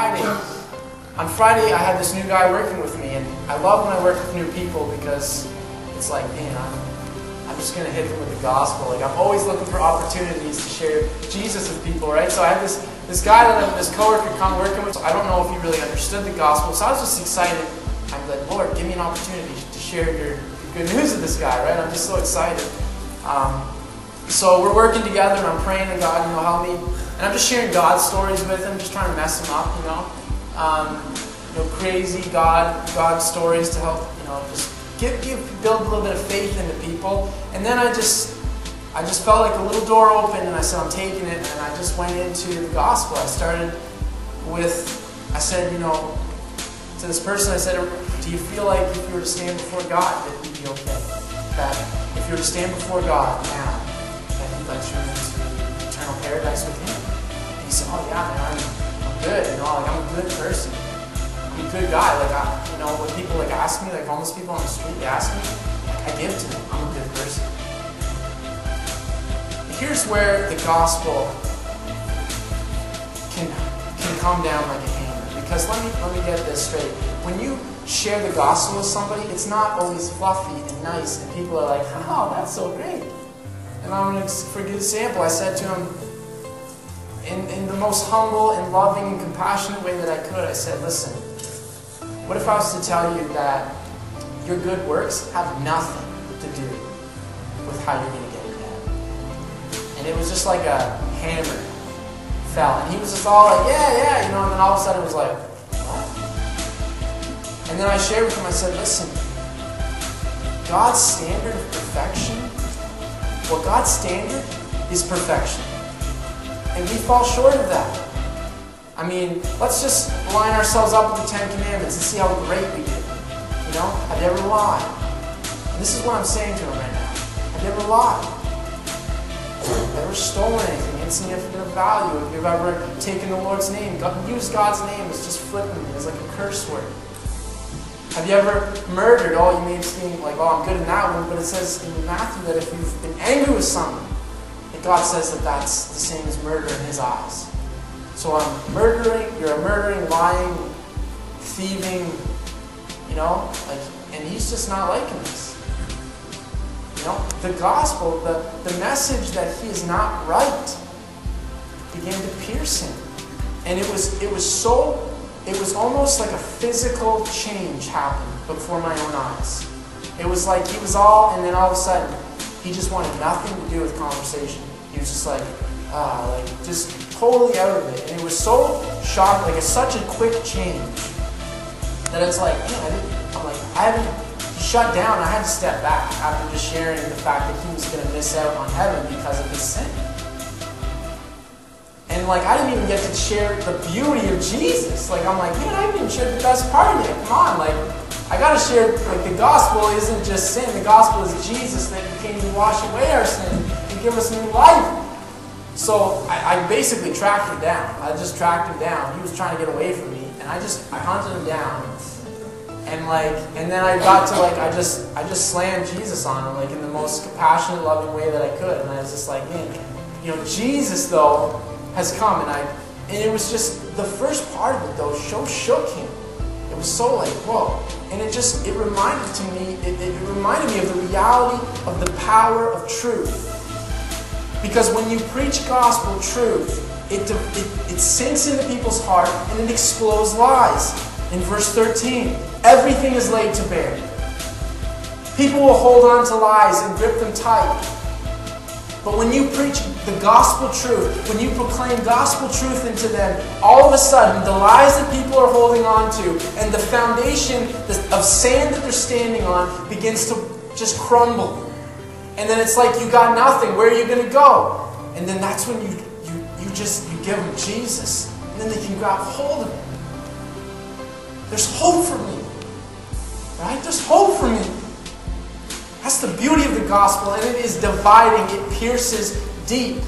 Friday. On Friday, I had this new guy working with me, and I love when I work with new people because it's like, man, I'm just going to hit them with the gospel. Like, I'm always looking for opportunities to share Jesus with people, right? So I had this guy this coworker come working with. So I don't know if he really understood the gospel, so I was just excited. I'm like, Lord, give me an opportunity to share your good news with this guy, right? I'm just so excited. So we're working together, and I'm praying to God, help me. And I'm just sharing God stories with him, just trying to mess him up, crazy God stories to help, just build a little bit of faith into people. And then I just felt like a little door open, and I said, I'm taking it, and I just went into the gospel. I said, to this person, I said, do you feel like if you were to stand before God, that you'd be okay? That if you were to stand before God now, that He'd let you into eternal paradise with Him? And he said, oh yeah, man, I'm good, I'm a good person. I'm a good guy. When people ask me, homeless people on the street, they ask me, I give to them. I'm a good person. Here's where the gospel can come down like a hammer. Because let me get this straight. When you share the gospel with somebody, it's not always fluffy and nice, and people are like, oh, that's so great. And I'm going to, for good example, I said to him, in the most humble and loving and compassionate way that I could, I said, listen, what if I was to tell you that your good works have nothing to do with how you're going to get in heaven? And it was just like a hammer fell. And he was just all like, yeah, and then all of a sudden it was like, what? And then I shared with him, I said, listen, God's standard of perfection, God's standard is perfection. And we fall short of that. Let's just line ourselves up with the 10 Commandments and see how great we do. Have you ever lied? And this is what I'm saying to him right now. Have you ever lied? Have you ever stolen anything insignificant of value? Have you ever taken the Lord's name, used God's name as just flippantly, as like a curse word? Have you ever murdered? You may seem like, I'm good in that one, but it says in Matthew that if you've been angry with someone, that God says that that's the same as murder in His eyes. So I'm murdering, you're murdering, lying, thieving, and He's just not liking this. The gospel, the message that he is not right began to pierce him. And it was almost like a physical change happened before my own eyes. It was like he was and then all of a sudden, he just wanted nothing to do with conversation. He was just just totally out of it. And it was so shocking, it's such a quick change, that it's like, man, he shut down. I had to step back after just sharing the fact that he was going to miss out on heaven because of his sin. And I didn't even get to share the beauty of Jesus. Man, I didn't even share the best part of it. Come on, I got to share, the gospel isn't just sin. The gospel is Jesus, that He came to wash away our sin and give us new life. So I basically tracked him down. I just tracked him down. He was trying to get away from me, and I hunted him down. And then I got to I just slammed Jesus on him in the most compassionate, loving way that I could. And I was just like, man, Jesus though has come, and it was just the first part of it though shook him. It was so whoa, and it reminded me of the reality of the power of truth. Because when you preach gospel truth, it sinks into people's heart and it explodes lies. In verse 13, everything is laid to bear. People will hold on to lies and grip them tight. But when you preach the gospel truth, when you proclaim gospel truth into them, all of a sudden the lies that people are holding on to and the foundation of sand that they're standing on begins to just crumble. And then it's like, you got nothing. Where are you going to go? And then that's when you give them Jesus. And then they can grab hold of Him. There's hope for me. Right? There's hope for me. That's the beauty of the gospel. And it is dividing. It pierces deep.